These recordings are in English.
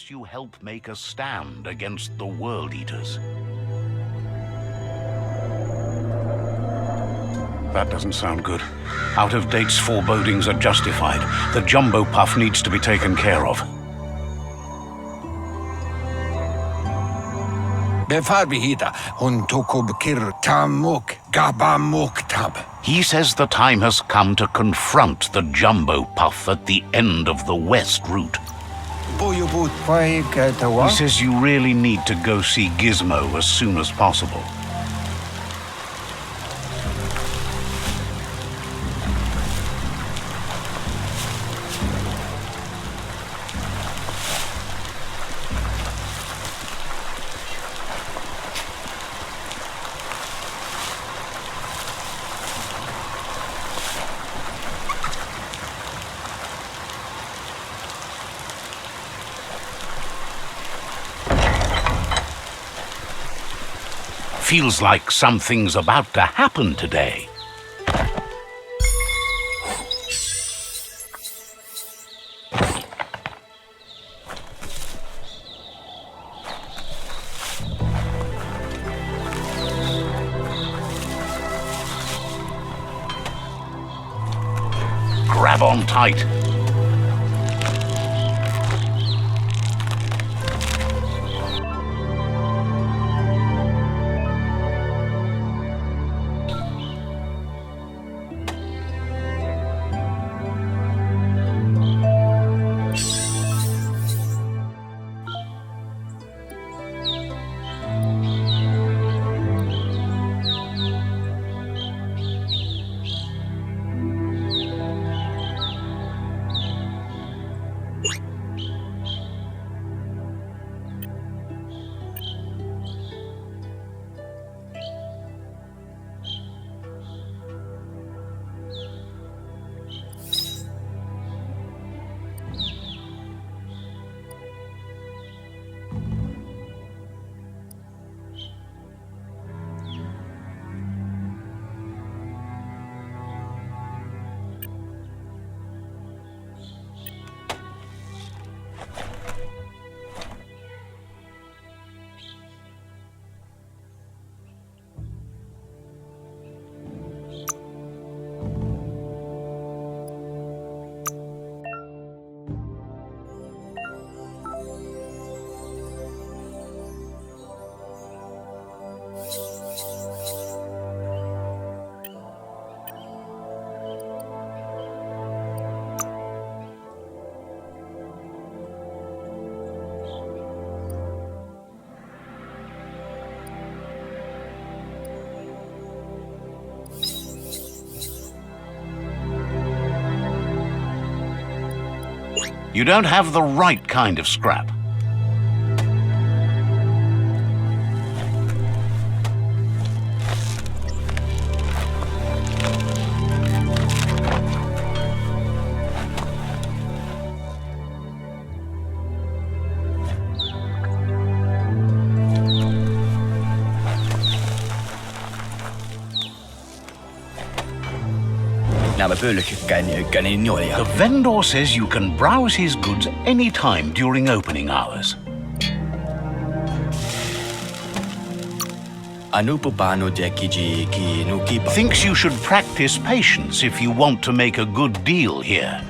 unless you help make a stand against the World-Eaters. That doesn't sound good. Out-of-date's forebodings are justified. The jumbo puff needs to be taken care of. He says the time has come to confront the jumbo puff at the end of the west route. He says you really need to go see Gizmo as soon as possible. Feels like something's about to happen today. Grab on tight. You don't have the right kind of scrap. The vendor says you can browse his goods anytime during opening hours. Thinks you should practice patience if you want to make a good deal here.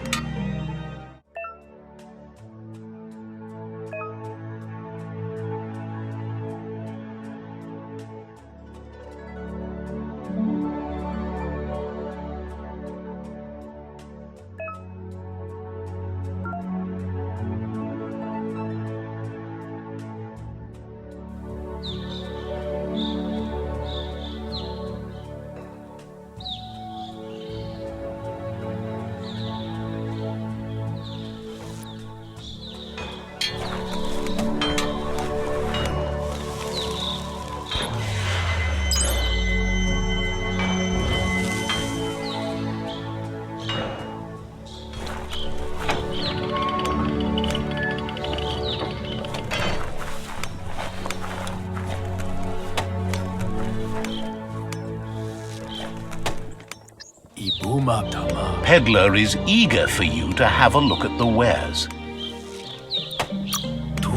Peddler is eager for you to have a look at the wares.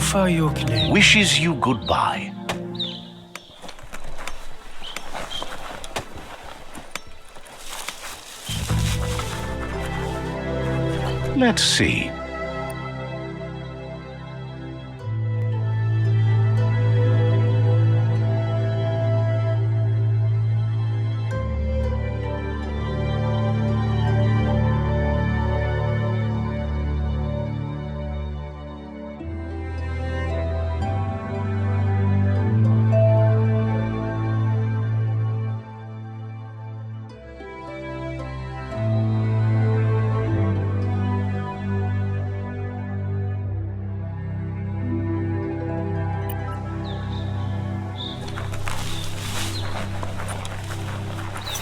far yokle. Wishes you goodbye. Let's see.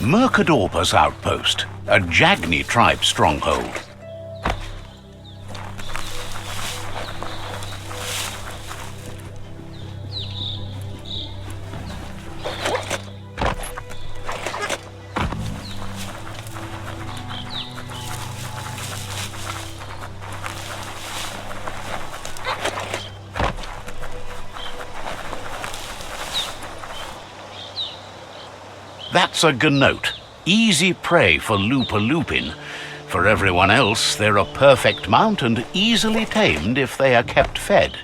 Mercadorpa's outpost, a Jagni tribe stronghold. That's a gnote, easy prey for Lupa-Lupin. For everyone else, they're a perfect mount and easily tamed if they are kept fed.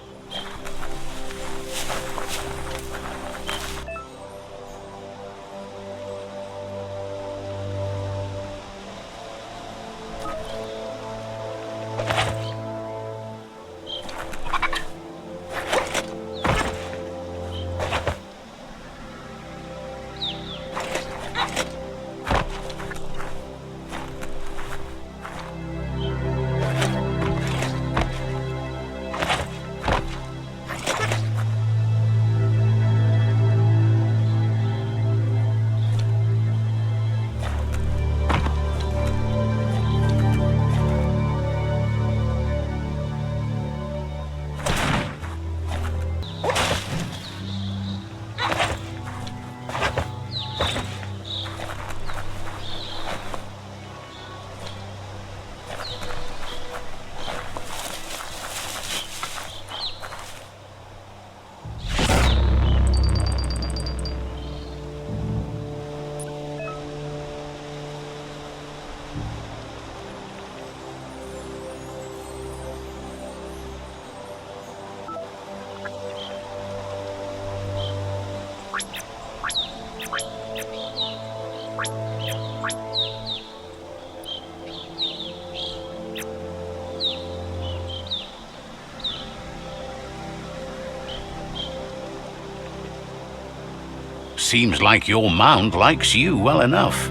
Seems like your mount likes you well enough.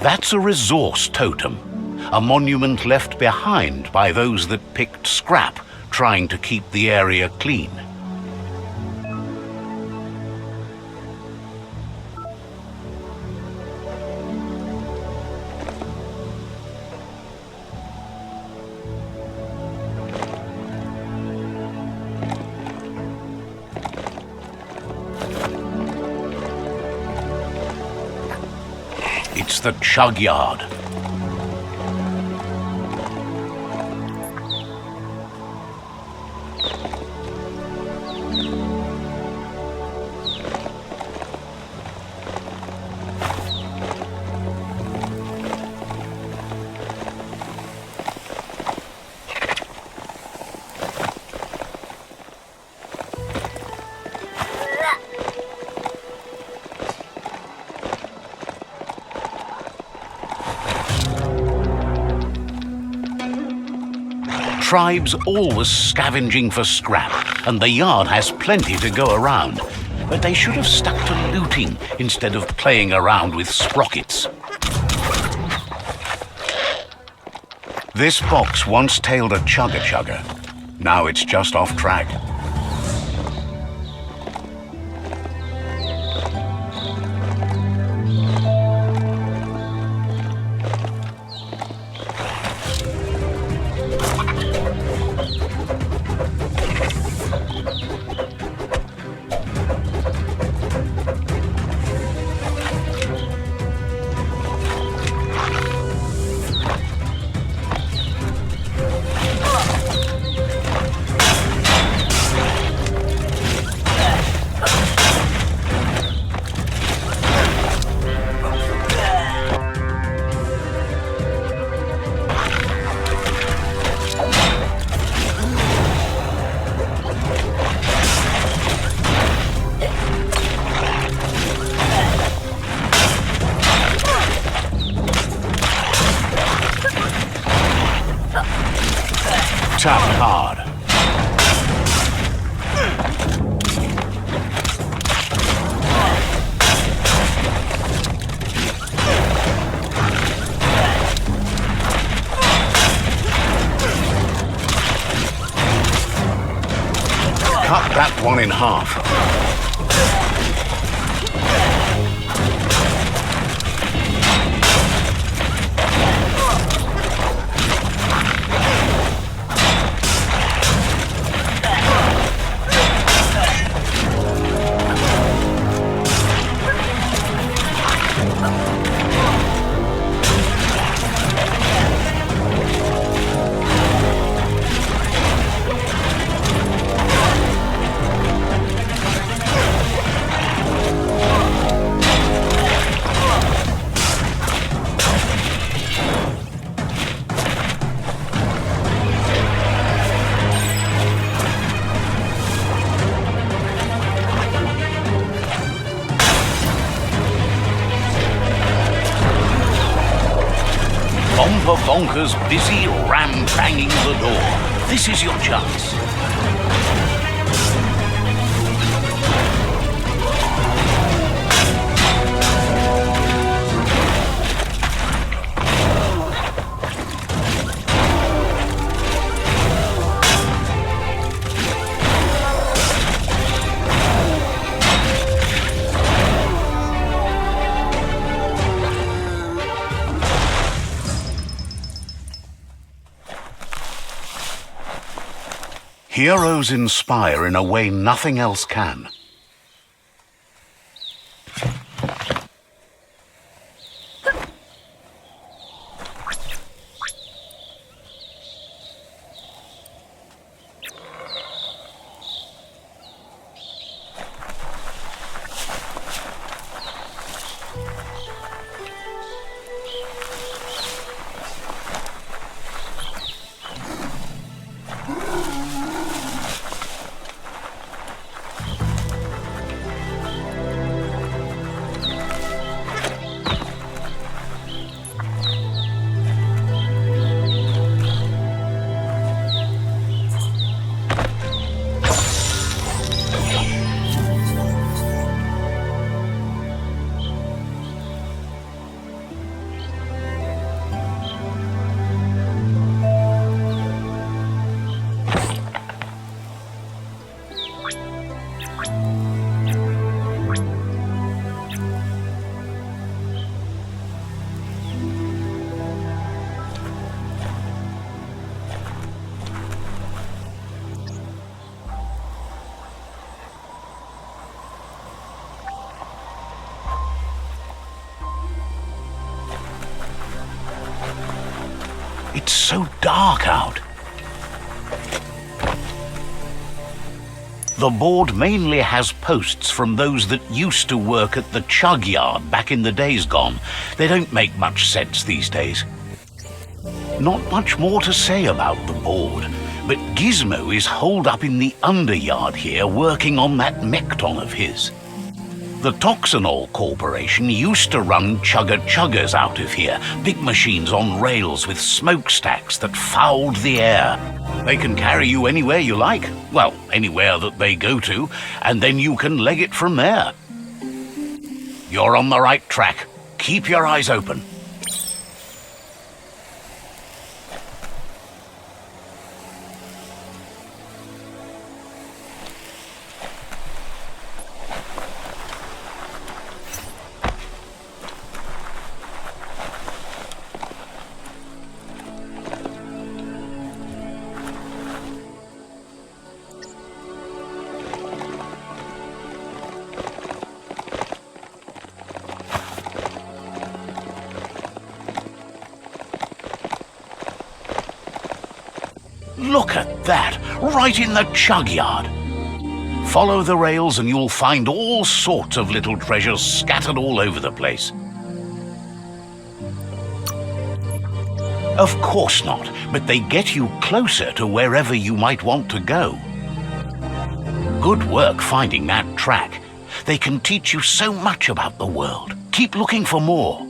That's a resource totem, a monument left behind by those that picked scrap, trying to keep the area clean. It's the chug yard. tribe's always scavenging for scrap, and the yard has plenty to go around. But they should have stuck to looting instead of playing around with sprockets. This box once tailed a chugger-chugger. Now it's just off track. Tapped hard. Cut that one in half. Bomper Bonker's busy ram-banging the door. This is your chance. Heroes inspire in a way nothing else can. It's so dark out. The board mainly has posts from those that used to work at the chug yard back in the days gone. They don't make much sense these days. Not much more to say about the board, but Gizmo is holed up in the underyard here working on that mekton of his. The Toxanol Corporation used to run chugger-chuggers out of here, big machines on rails with smokestacks that fouled the air. They can carry you anywhere you like, well, anywhere that they go to, and then you can leg it from there. You're on the right track. Keep your eyes open. Look at that, right in the chug yard. Follow the rails and you'll find all sorts of little treasures scattered all over the place. Of course not, but they get you closer to wherever you might want to go. Good work finding that track. They can teach you so much about the world. Keep looking for more.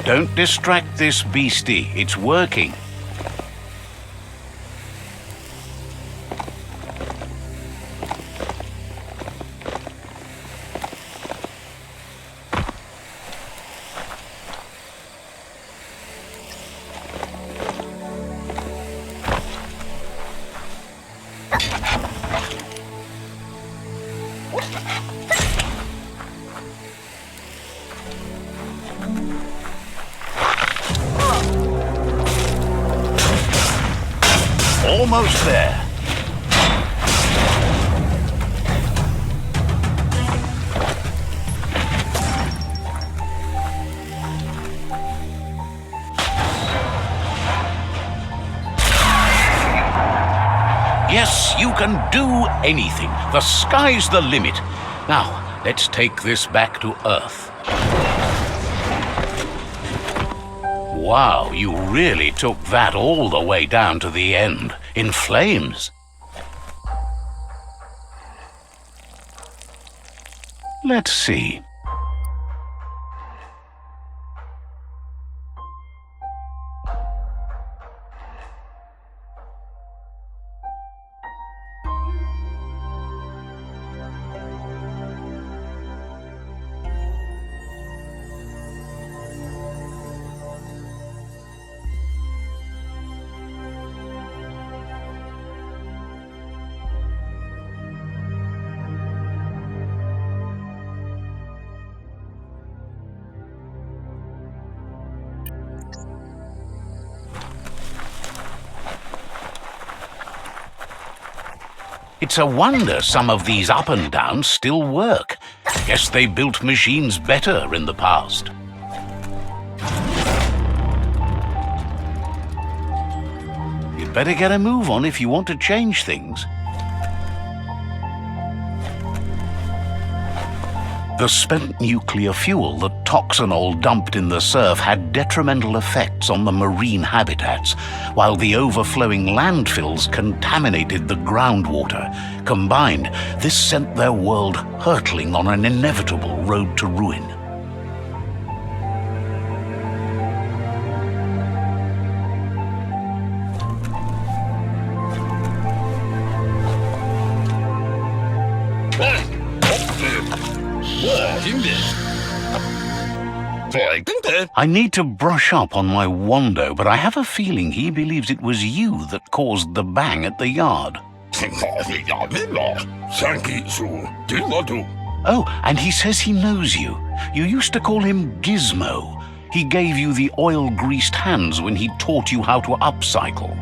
Don't distract this beastie. It's working. Almost there. Yes, you can do anything. The sky's the limit. Now, let's take this back to Earth. Wow, you really took that all the way down to the end, in flames. Let's see. It's a wonder some of these up and downs still work. Guess they built machines better in the past. You'd better get a move on if you want to change things. The spent nuclear fuel that Toxanol dumped in the surf had detrimental effects on the marine habitats, while the overflowing landfills contaminated the groundwater. Combined, this sent their world hurtling on an inevitable road to ruin. I need to brush up on my Wando, but I have a feeling he believes it was you that caused the bang at the yard. Oh, and he says he knows you. You used to call him Gizmo. He gave you the oil-greased hands when he taught you how to upcycle.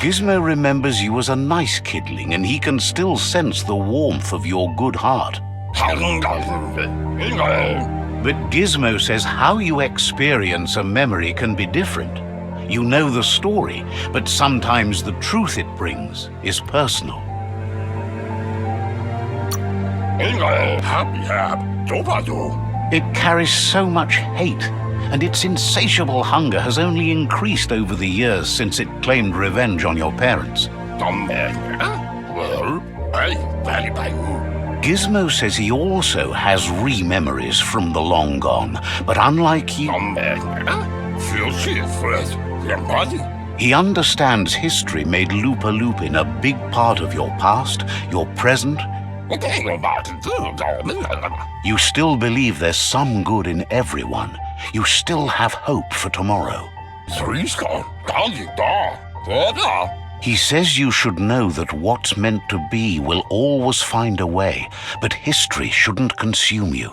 Gizmo remembers you as a nice kidling, and he can still sense the warmth of your good heart. But Gizmo says how you experience a memory can be different. You know the story, but sometimes the truth it brings is personal. It carries so much hate, and its insatiable hunger has only increased over the years since it claimed revenge on your parents. Gizmo says he also has re-memories from the long gone, but unlike you, he understands history made Lupa Lupin a big part of your past, your present. You still believe there's some good in everyone. You still have hope for tomorrow. He says you should know that what's meant to be will always find a way, but history shouldn't consume you.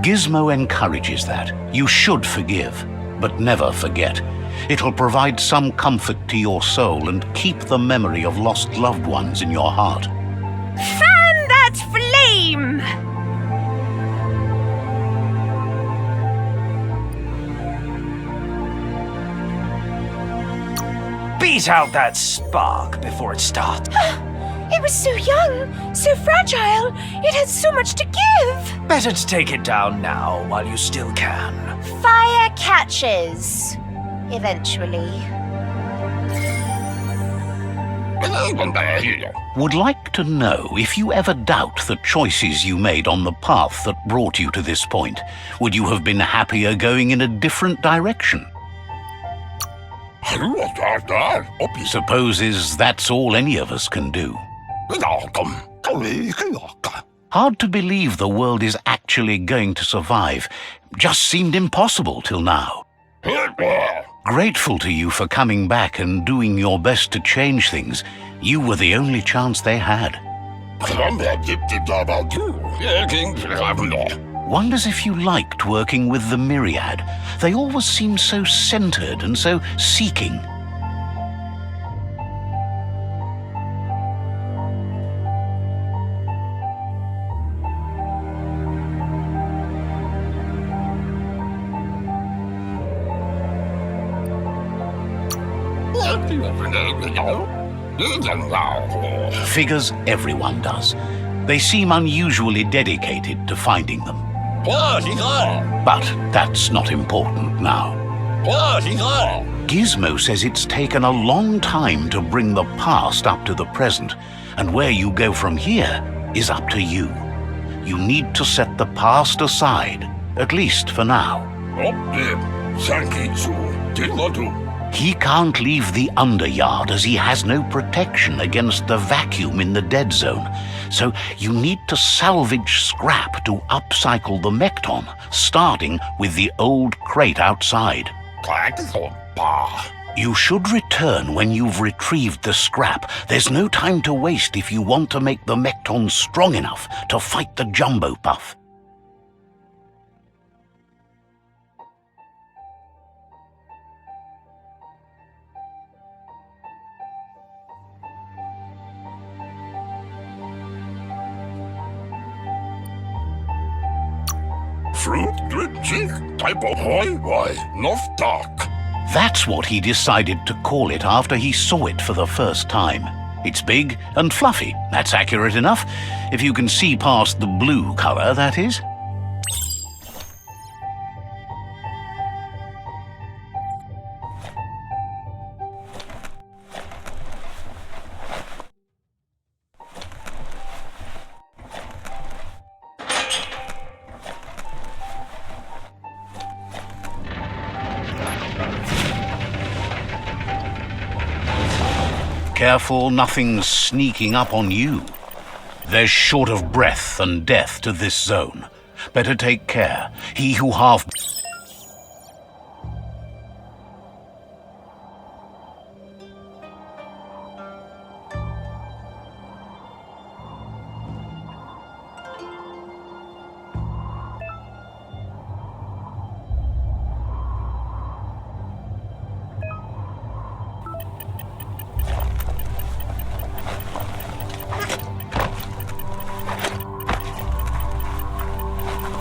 Gizmo encourages that. You should forgive, but never forget. It'll provide some comfort to your soul and keep the memory of lost loved ones in your heart. Fan that flame! Beat out that spark before it starts. It was so young, so fragile. It had so much to give. Better to take it down now while you still can. Fire catches. Eventually. Would like to know if you ever doubt the choices you made on the path that brought you to this point. Would you have been happier going in a different direction? Supposes that's all any of us can do. Hard to believe the world is actually going to survive. Just seemed impossible till now. Grateful to you for coming back and doing your best to change things. You were the only chance they had. Wonders if you liked working with the Myriad. They always seemed so centered and so seeking. Figures everyone does. They seem unusually dedicated to finding them. But that's not important now. Gizmo says it's taken a long time to bring the past up to the present, and where you go from here is up to you. You need to set the past aside, at least for now. He can't leave the underyard as he has no protection against the vacuum in the dead zone. So you need to salvage scrap to upcycle the Mekton, starting with the old crate outside. You should return when you've retrieved the scrap. There's no time to waste if you want to make the Mekton strong enough to fight the Jumbo Puff. That's what he decided to call it after he saw it for the first time. It's big and fluffy. That's accurate enough. If you can see past the blue color, that is. Careful nothing's sneaking up on you. There's short of breath and death to this zone. Better take care. He who half...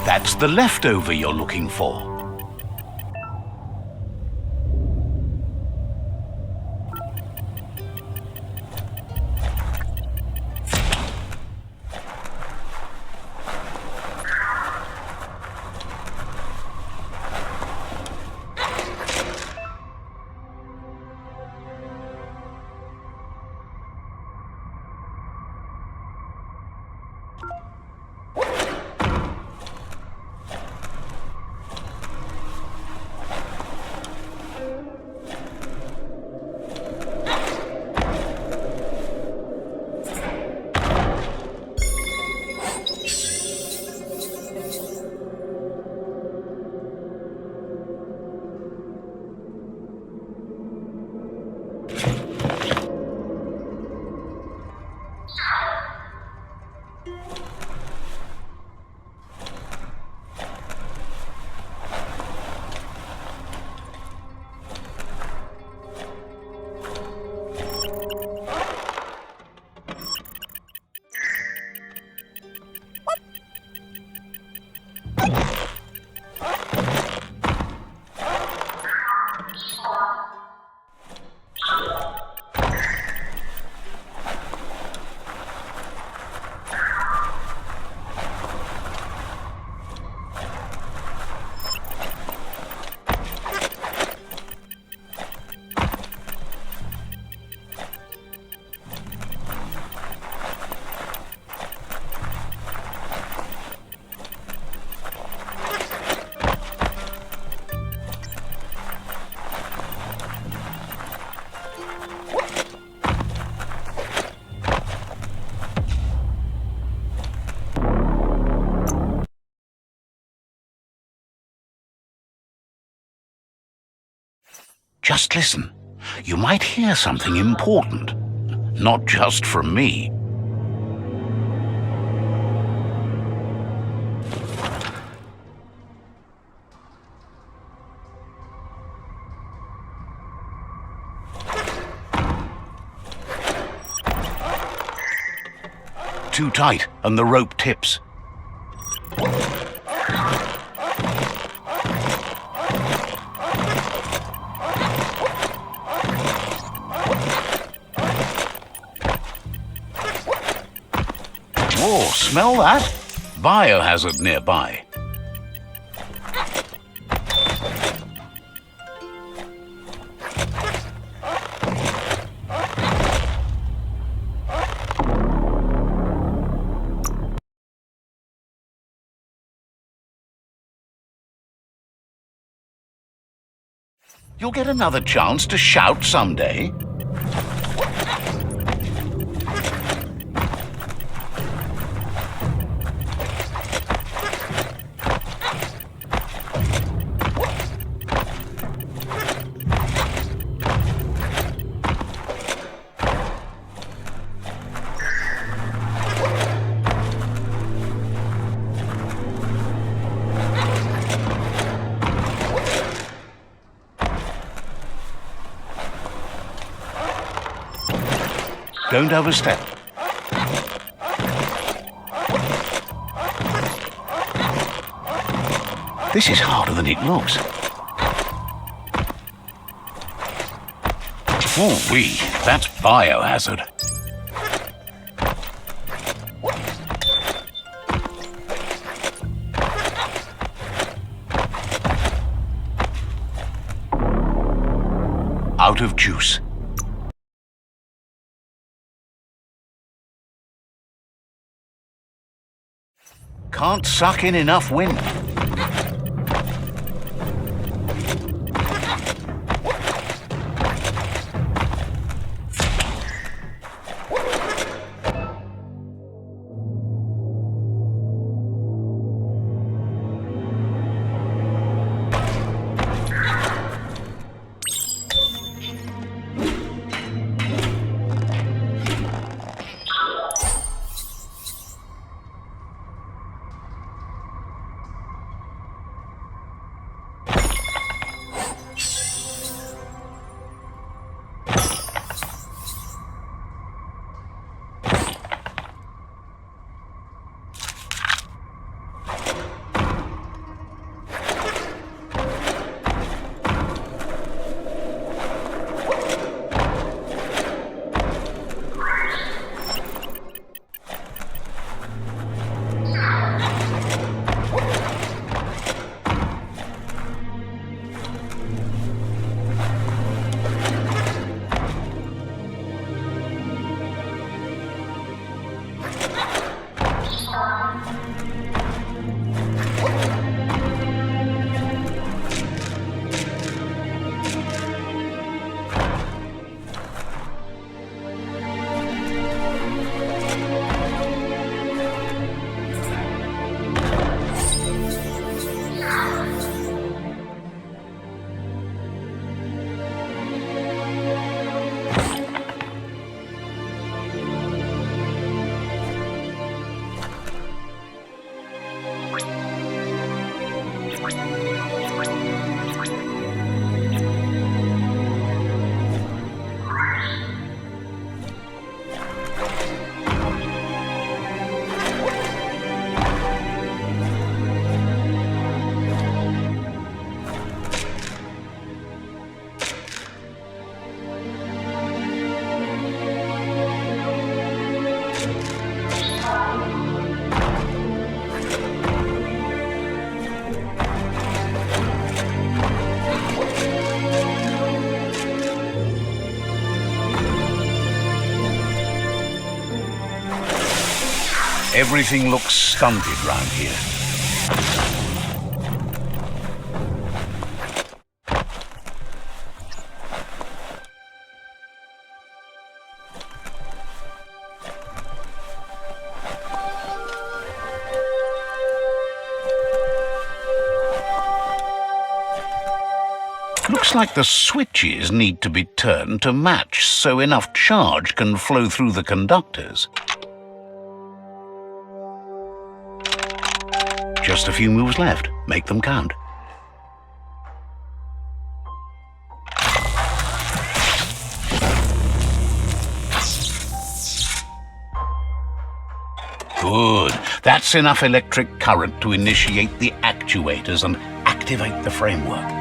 That's the leftover you're looking for. Just listen. You might hear something important. Not just from me. Too tight, and the rope tips. Whoa, smell that? Biohazard nearby. You'll get another chance to shout someday. Don't overstep. This is harder than it looks. Ooh-wee, that's biohazard. Out of juice. Can't suck in enough wind. Everything looks stunted round here. Looks like the switches need to be turned to match so enough charge can flow through the conductors. Just a few moves left. Make them count. Good. That's enough electric current to initiate the actuators and activate the framework.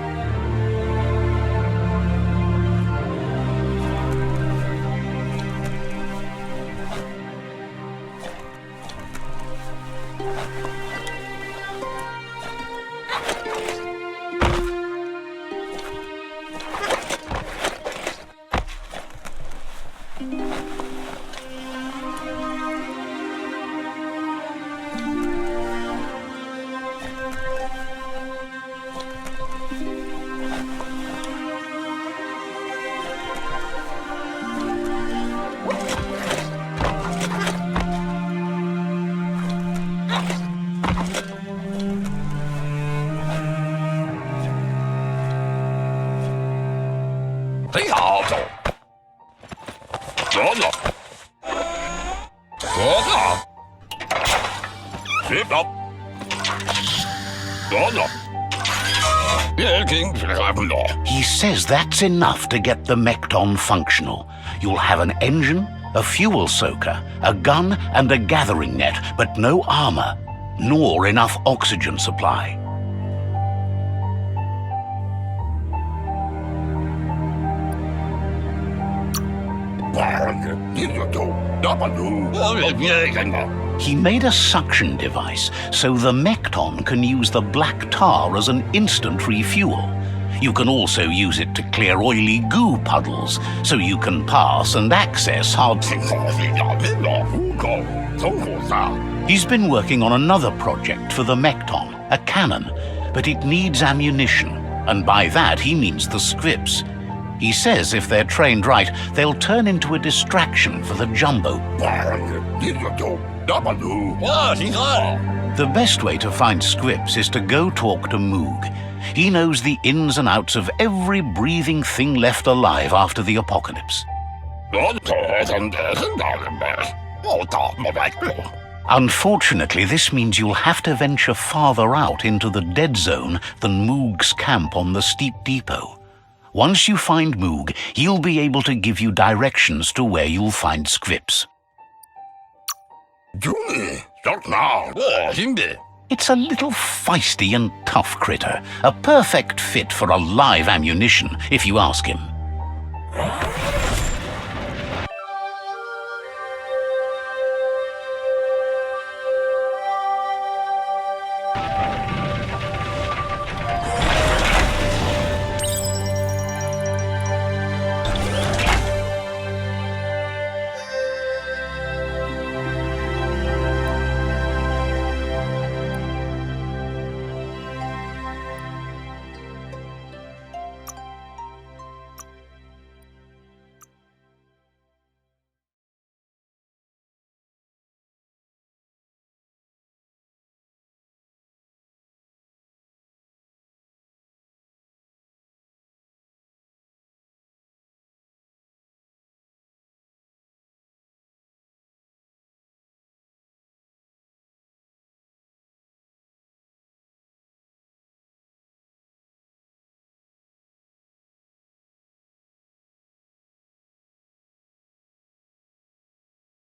He says that's enough to get the Mekton functional. You'll have an engine, a fuel soaker, a gun, and a gathering net, but no armor, nor enough oxygen supply. He made a suction device so the Mekton can use the black tar as an instant refuel. You can also use it to clear oily goo puddles, so you can pass and access hard... He's been working on another project for the Mekton, a cannon, but it needs ammunition, and by that he means the scripts. He says if they're trained right, they'll turn into a distraction for the jumbo. The best way to find scripts is to go talk to Moog. He knows the ins and outs of every breathing thing left alive after the apocalypse. Unfortunately, this means you'll have to venture farther out into the dead zone than Moog's camp on the steep depot. Once you find Moog, he'll be able to give you directions to where you'll find scripts. It's a little feisty and tough critter, a perfect fit for a live ammunition, if you ask him.